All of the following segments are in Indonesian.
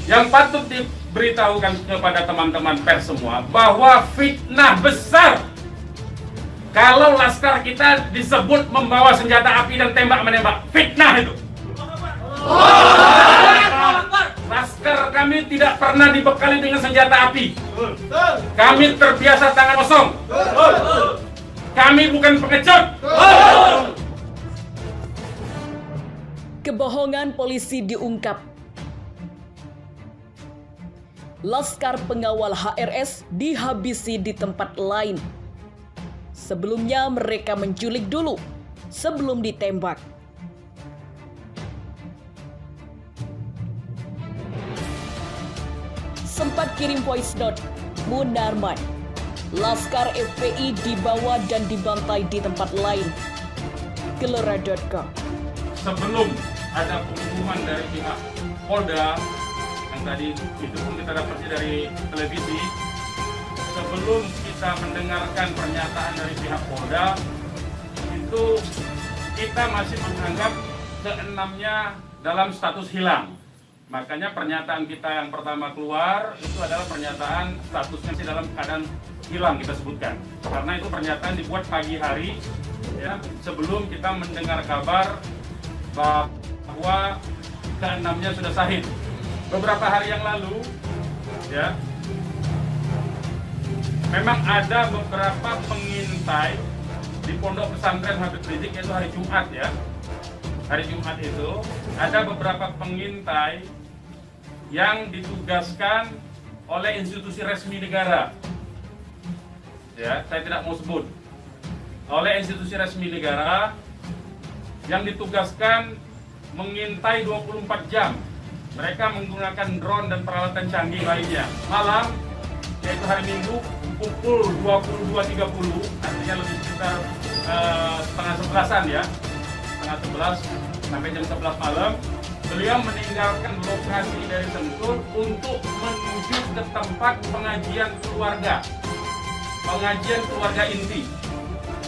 Yang patut diberitahukan kepada teman-teman pers semua bahwa fitnah besar kalau laskar kita disebut membawa senjata api dan tembak-menembak. Fitnah itu. Laskar kami tidak pernah dibekali dengan senjata api. Kami terbiasa tangan kosong. Kami bukan pengecut. Kebohongan polisi diungkap. Laskar pengawal HRS dihabisi di tempat lain. Sebelumnya mereka menculik dulu sebelum ditembak. Sempat kirim voice note, Munarman, Laskar FPI dibawa dan dibantai di tempat lain. Gelora.com. Sebelum ada pengumuman dari pihak Polda, yang tadi itu pun kita dapatnya dari televisi, sebelum kita mendengarkan pernyataan dari pihak Polda, itu kita masih menganggap keenamnya dalam status hilang. Makanya pernyataan kita yang pertama keluar itu adalah pernyataan statusnya masih dalam keadaan hilang kita sebutkan. Karena itu pernyataan dibuat pagi hari ya, sebelum kita mendengar kabar bahwa keenamnya sudah syahid. Beberapa hari yang lalu ya, memang ada beberapa pengintai di Pondok Pesantren Habib Rizik, yaitu hari Jumat ya. Hari Jumat itu ada beberapa pengintai yang ditugaskan oleh institusi resmi negara. Ya, saya tidak mau sebut. Oleh institusi resmi negara yang ditugaskan mengintai 24 jam. Mereka menggunakan drone dan peralatan canggih lainnya. Malam, yaitu hari Minggu, pukul 22.30, artinya lebih sekitar setengah 11-an ya. Setengah 11 sampai jam 11 malam, beliau meninggalkan lokasi dari Sentul untuk menuju ke tempat pengajian keluarga. Pengajian keluarga inti.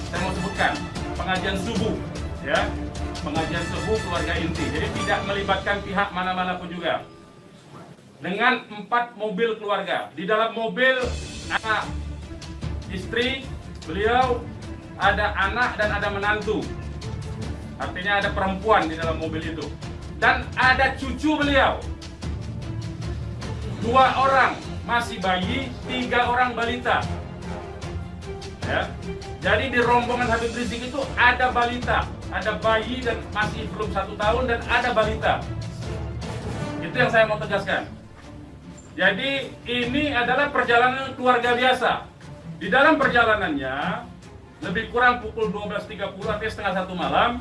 Saya mau sebutkan, pengajian subuh ya. Pengajian subuh keluarga inti. Jadi tidak melibatkan pihak mana-mana pun juga. Dengan 4 mobil keluarga. Di dalam mobil ada istri, beliau ada anak dan ada menantu. Artinya ada perempuan di dalam mobil itu. Dan ada cucu beliau. 2 orang masih bayi, 3 orang balita. Ya. Jadi di rombongan Habib Rizik itu ada balita, ada bayi dan masih belum 1 tahun dan ada balita. Itu yang saya mau tegaskan. Jadi ini adalah perjalanan keluarga biasa. Di dalam perjalanannya lebih kurang pukul 12.30 atau setengah 1 malam,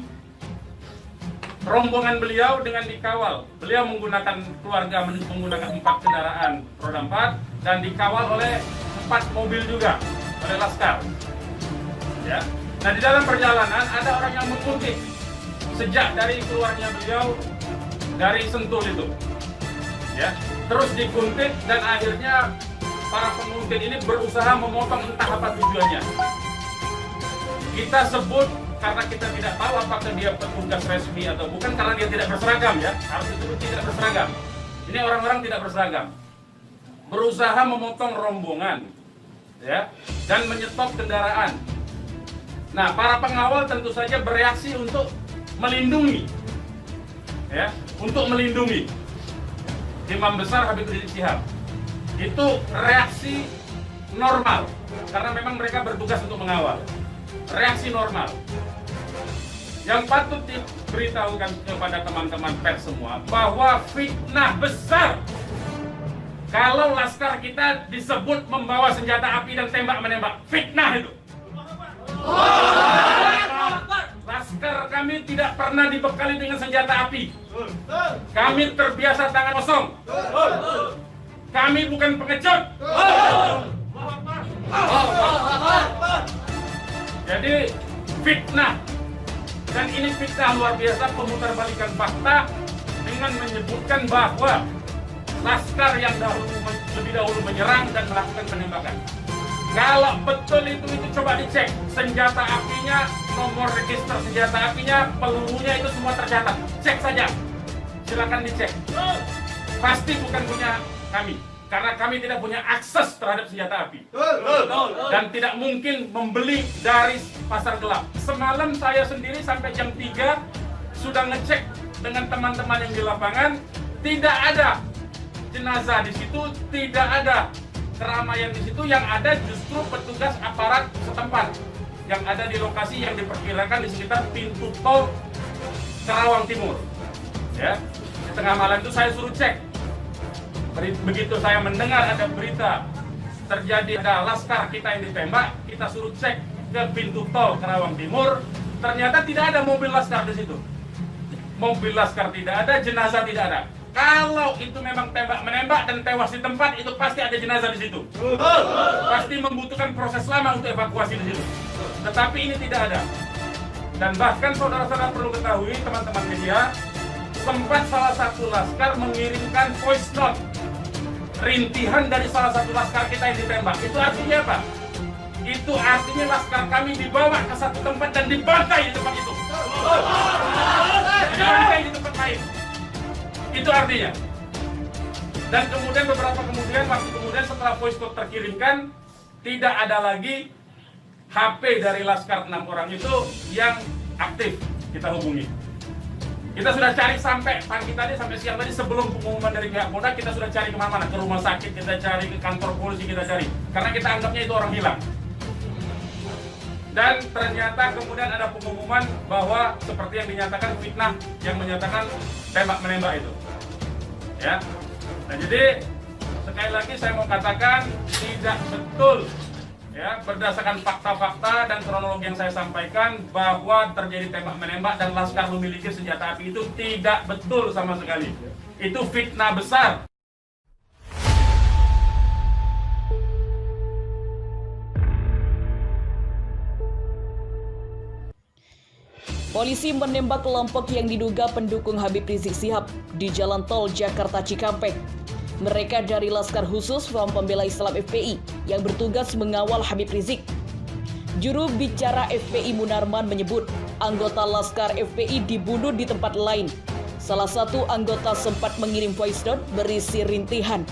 rombongan beliau dengan dikawal. Beliau menggunakan keluarga menggunakan 4 kendaraan roda 4 dan dikawal oleh 4 mobil juga oleh laskar. Ya. Nah di dalam perjalanan ada orang yang menguntit sejak dari keluarnya beliau dari Sentul itu. Ya. Terus dikuntit dan akhirnya para penguntit ini berusaha memotong entah apa tujuannya. Kita sebut karena kita tidak tahu apakah dia petugas resmi atau bukan, karena dia tidak berseragam ya, harus disebut tidak berseragam. Ini orang-orang tidak berseragam, berusaha memotong rombongan, ya, dan menyetop kendaraan. Nah, para pengawal tentu saja bereaksi untuk melindungi, ya, untuk melindungi Imam Besar Habib Rizik Syihab. Itu reaksi normal, karena memang mereka bertugas untuk mengawal. Reaksi normal. Yang patut diberitahukan kepada teman-teman pers semua bahwa fitnah besar kalau laskar kita disebut membawa senjata api dan tembak-menembak. Fitnah itu. Laskar kami tidak pernah dibekali dengan senjata api. Kami terbiasa tangan kosong. Kami bukan pengecut. Jadi fitnah. Dan ini fitnah luar biasa, pemutarbalikan fakta dengan menyebutkan bahwa laskar yang lebih dahulu menyerang dan melakukan penembakan. Kalau betul itu coba dicek senjata apinya, nomor register senjata apinya, pelurunya itu semua tercatat. Cek saja, silakan dicek. pasti bukan punya kami. Karena kami tidak punya akses terhadap senjata api. Dan tidak mungkin membeli dari pasar gelap. Semalam saya sendiri sampai jam 3 sudah ngecek dengan teman-teman yang di lapangan. Tidak ada jenazah di situ, tidak ada keramaian di situ. Yang ada justru petugas aparat setempat yang ada di lokasi yang diperkirakan di sekitar pintu tol Karawang Timur. Ya, di tengah malam itu saya suruh cek. Begitu saya mendengar ada berita terjadi ada laskar kita yang ditembak, kita suruh cek ke pintu tol Karawang Timur. Ternyata tidak ada mobil laskar di situ. Mobil laskar tidak ada, jenazah tidak ada. Kalau itu memang tembak-menembak dan tewas di tempat, itu pasti ada jenazah di situ. Pasti membutuhkan proses lama untuk evakuasi di situ. Tetapi ini tidak ada. Dan bahkan saudara-saudara perlu ketahui, teman-teman media, sempat salah satu laskar mengirimkan voice note rintihan dari salah satu laskar kita yang ditembak. Itu artinya apa? Itu artinya laskar kami dibawa ke satu tempat dan dibantai di tempat itu. Dibantai di tempat lain. Itu artinya. Dan kemudian waktu kemudian setelah voice note terkirimkan, tidak ada lagi HP dari laskar 6 orang itu yang aktif kita hubungi. Kita sudah cari sampai pagi tadi, sampai siang tadi sebelum pengumuman dari pihak Polda, kita sudah cari kemana-mana, ke rumah sakit kita cari, ke kantor polisi kita cari, karena kita anggapnya itu orang hilang. Dan ternyata kemudian ada pengumuman bahwa seperti yang dinyatakan fitnah, yang menyatakan tembak-menembak itu. Ya, nah jadi sekali lagi saya mau katakan tidak betul. Ya, berdasarkan fakta-fakta dan kronologi yang saya sampaikan bahwa terjadi tembak-menembak dan laskar memiliki senjata api itu tidak betul sama sekali. Itu fitnah besar. Polisi menembak kelompok yang diduga pendukung Habib Rizik Syihab di Jalan Tol Jakarta Cikampek. Mereka dari Laskar Khusus Front Pembela Islam FPI yang bertugas mengawal Habib Rizik. Juru bicara FPI Munarman menyebut anggota Laskar FPI dibunuh di tempat lain. Salah satu anggota sempat mengirim voice note berisi rintihan.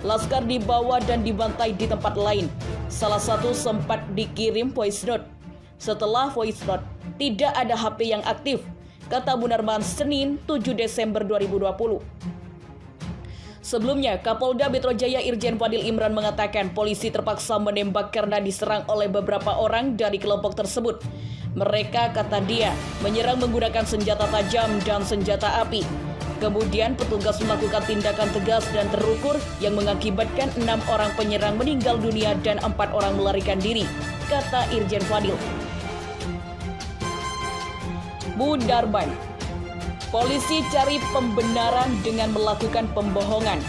Laskar dibawa dan dibantai di tempat lain. Salah satu sempat dikirim voice note. Setelah voice note, tidak ada HP yang aktif, kata Munarman Senin 7 Desember 2020. Sebelumnya, Kapolda Metro Jaya Irjen Fadil Imran mengatakan polisi terpaksa menembak karena diserang oleh beberapa orang dari kelompok tersebut. Mereka, kata dia, menyerang menggunakan senjata tajam dan senjata api. Kemudian petugas melakukan tindakan tegas dan terukur yang mengakibatkan 6 orang penyerang meninggal dunia dan 4 orang melarikan diri, kata Irjen Fadil. Munarman, polisi cari pembenaran dengan melakukan pembohongan.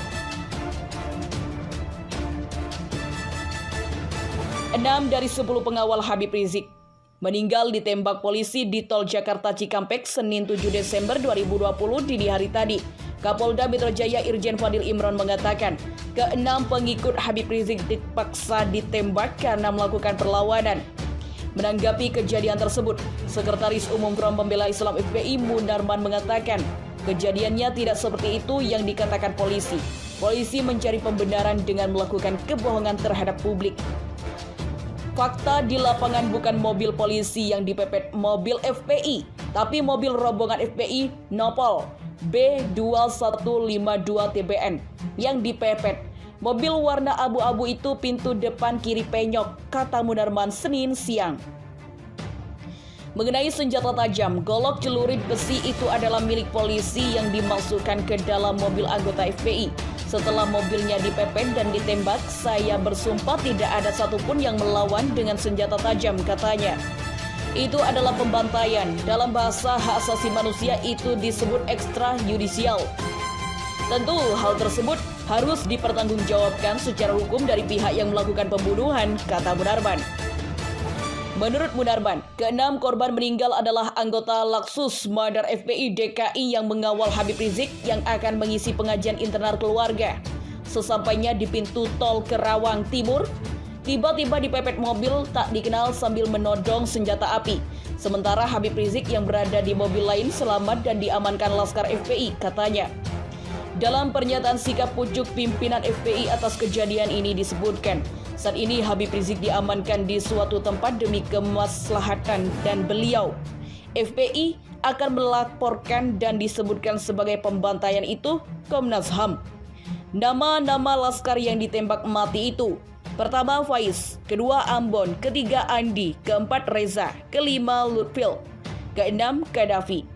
6 dari 10 pengawal Habib Rizik meninggal ditembak polisi di Tol Jakarta Cikampek Senin 7 Desember 2020 dini hari tadi. Kapolda Metro Jaya Irjen Fadil Imran mengatakan, ke-6 pengikut Habib Rizik dipaksa ditembak karena melakukan perlawanan. Menanggapi kejadian tersebut, Sekretaris Umum Front Pembela Islam FPI Munarman mengatakan, kejadiannya tidak seperti itu yang dikatakan polisi. Polisi mencari pembenaran dengan melakukan kebohongan terhadap publik. Fakta di lapangan bukan mobil polisi yang dipepet mobil FPI, tapi mobil rombongan FPI Nopol B2152 TBN yang dipepet. Mobil warna abu-abu itu pintu depan kiri penyok, kata Munarman Senin siang. Mengenai senjata tajam, golok celurit besi itu adalah milik polisi yang dimasukkan ke dalam mobil anggota FPI. Setelah mobilnya dipepet dan ditembak, saya bersumpah tidak ada satupun yang melawan dengan senjata tajam, katanya. Itu adalah pembantaian. Dalam bahasa hak asasi manusia itu disebut ekstrajudisial. Tentu hal tersebut harus dipertanggungjawabkan secara hukum dari pihak yang melakukan pembunuhan, kata Munarman. Menurut Munarman, ke-6 korban meninggal adalah anggota Laksus Madar FPI DKI yang mengawal Habib Rizik yang akan mengisi pengajian internal keluarga. Sesampainya di pintu tol Karawang Timur, tiba-tiba dipepet mobil tak dikenal sambil menodong senjata api. Sementara Habib Rizik yang berada di mobil lain selamat dan diamankan Laskar FPI, katanya. Dalam pernyataan sikap pucuk pimpinan FPI atas kejadian ini disebutkan, saat ini Habib Rizik diamankan di suatu tempat demi kemaslahatan dan beliau, FPI, akan melaporkan dan disebutkan sebagai pembantaian itu Komnas HAM. Nama-nama laskar yang ditembak mati itu: pertama Faiz, kedua Ambon, ketiga Andi, keempat Reza, kelima Lutfil, keenam Gaddafi.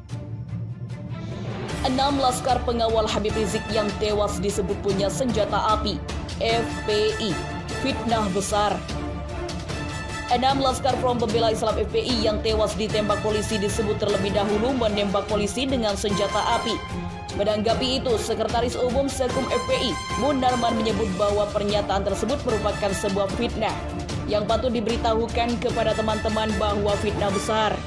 6 laskar pengawal Habib Rizik yang tewas disebut punya senjata api. FPI, fitnah besar. 6 laskar Front Pembela Islam FPI yang tewas ditembak polisi disebut terlebih dahulu menembak polisi dengan senjata api. Menanggapi itu, Sekretaris Umum Sekum FPI, Munarman, menyebut bahwa pernyataan tersebut merupakan sebuah fitnah yang patut diberitahukan kepada teman-teman bahwa fitnah besar.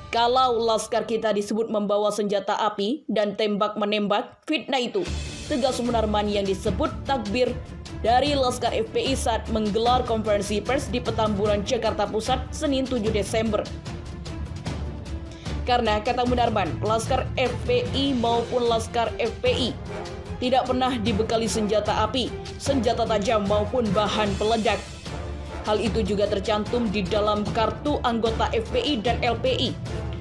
Kalau laskar kita disebut membawa senjata api dan tembak-menembak, fitnah itu, tegas Munarman yang disebut takbir dari laskar FPI saat menggelar konferensi pers di Petamburan, Jakarta Pusat, Senin 7 Desember. Karena, kata Munarman, laskar FPI maupun laskar FPI tidak pernah dibekali senjata api, senjata tajam maupun bahan peledak. Hal itu juga tercantum di dalam kartu anggota FPI dan LPI.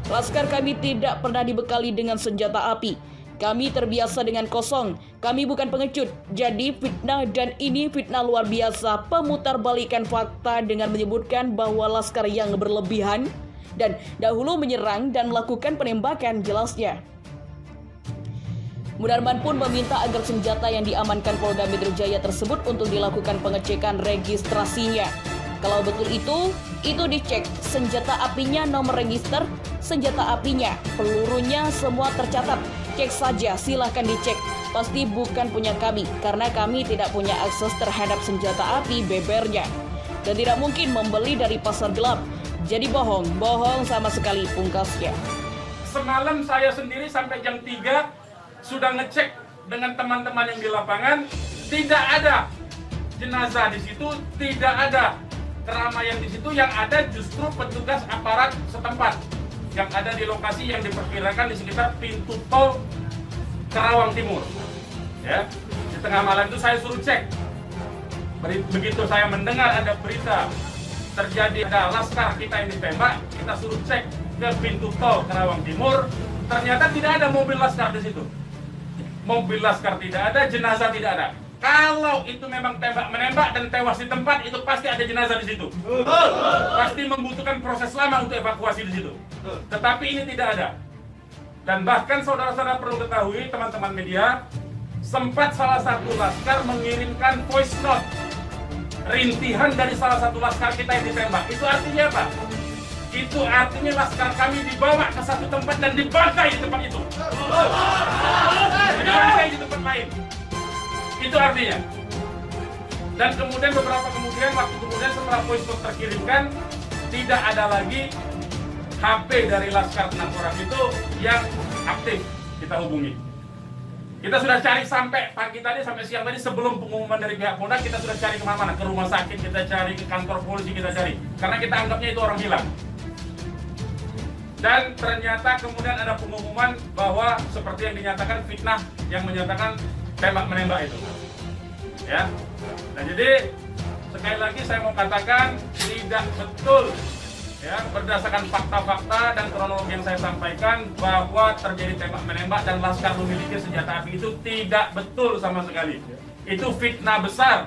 Laskar kami tidak pernah dibekali dengan senjata api. Kami terbiasa dengan kosong. Kami bukan pengecut. Jadi fitnah, dan ini fitnah luar biasa. Pemutarbalikan fakta dengan menyebutkan bahwa laskar yang berlebihan dan dahulu menyerang dan melakukan penembakan, jelasnya. Munarman pun meminta agar senjata yang diamankan Polda Metro Jaya tersebut untuk dilakukan pengecekan registrasinya. Kalau betul itu dicek senjata apinya, nomor register senjata apinya, pelurunya, semua tercatat. Cek saja, silahkan dicek. Pasti bukan punya kami, karena kami tidak punya akses terhadap senjata api, bebernya. Dan tidak mungkin membeli dari pasar gelap. Jadi bohong sama sekali, pungkasnya. Semalam saya sendiri sampai jam 3 sudah ngecek dengan teman-teman yang di lapangan, tidak ada jenazah di situ, tidak ada keramaian di situ. Yang ada justru petugas aparat setempat yang ada di lokasi yang diperkirakan di sekitar pintu tol Karawang Timur. Ya, di tengah malam itu saya suruh cek. Begitu saya mendengar ada berita terjadi ada laskar kita yang ditembak, kita suruh cek ke pintu tol Karawang Timur. Ternyata tidak ada mobil laskar di situ. Mobil laskar tidak ada, jenazah tidak ada. Kalau itu memang tembak-menembak dan tewas di tempat, itu pasti ada jenazah di situ. Pasti membutuhkan proses lama untuk evakuasi di situ. Tetapi ini tidak ada. Dan bahkan saudara-saudara perlu ketahui, teman-teman media, sempat salah satu laskar mengirimkan voice note rintihan dari salah satu laskar kita yang ditembak. Itu artinya apa? Itu artinya laskar kami dibawa ke satu tempat dan dibangkai di tempat itu. Dibangkai di tempat lain. Itu artinya. Dan kemudian waktu kemudian setelah voice note terkirimkan, tidak ada lagi HP dari laskar 6 orang itu yang aktif kita hubungi. Kita sudah cari sampai pagi tadi, sampai siang tadi, sebelum pengumuman dari pihak Polda, kita sudah cari kemana-mana, ke rumah sakit kita cari, ke kantor polisi kita cari, karena kita anggapnya itu orang hilang. Dan ternyata kemudian ada pengumuman bahwa seperti yang dinyatakan fitnah, yang menyatakan tembak-menembak itu. Ya. Nah, jadi sekali lagi saya mau katakan tidak betul, ya, berdasarkan fakta-fakta dan kronologi yang saya sampaikan bahwa terjadi tembak-menembak dan laskar memiliki senjata api, itu tidak betul sama sekali. Itu fitnah besar.